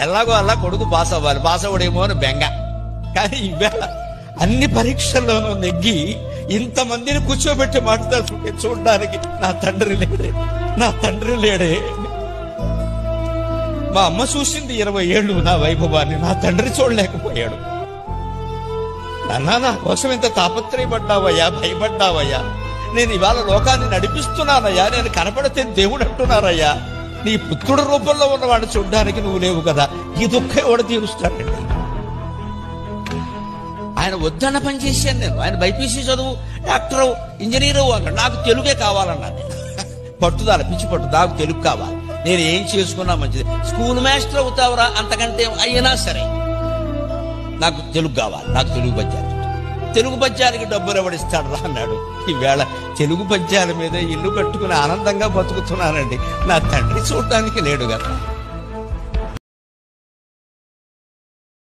ఎలాగో అలా కొడుకు పాస్ అవ్వాలి, పాస్ అవ్వడేమో అని బెంగ. కానీ ఇవాళ అన్ని పరీక్షల్లోనూ నెగ్గి ఇంతమందిని కూర్చోబెట్టి మాట్లాడుతుంటే చూడడానికి నా తండ్రి లేడే, నా తండ్రి లేడే. మా అమ్మ చూసింది 20 ఏళ్ళు నా వైభవాన్ని, నా తండ్రి చూడలేకపోయాడు. నాన్న, నా కోసం ఎంత తాపత్రయపడ్డావయ్యా, భయపడ్డావయ్యా. నేను ఇవాళ లోకాన్ని నడిపిస్తున్నానయ్యా, నేను కనపడితే దేవుడు అంటున్నారయ్యా. నీ పుత్రుడు రూపంలో ఉన్నవాడిని చూడ్డానికి నువ్వు లేవు కదా, ఈ దుఃఖం ఎవడు తీరుస్తాడండి? ఆయన వద్దన్న పని చేశాను నేను. ఆయన బైపీసీ చదువు, డాక్టరు, ఇంజనీరు అన్నాడు. నాకు తెలుగే కావాలన్నాను. పట్టుదల, పిచ్చి పట్టు, నాకు తెలుగు కావాలి. నేను ఏం చేసుకున్నా మంచిది. స్కూల్ మాస్టర్ అవుతావురా, అంతకంటే అయినా సరే నాకు తెలుగు కావాలి, నాకు తెలుగు పద్యాలు. తెలుగు పద్యాలకి డబ్బులు ఎవడిస్తాడు రా అన్నాడు. ఈవేళ తెలుగు పద్యాల మీద ఇల్లు కట్టుకుని ఆనందంగా బతుకుతున్నానండి. నా తండ్రి చూడటానికి లేడు కదా.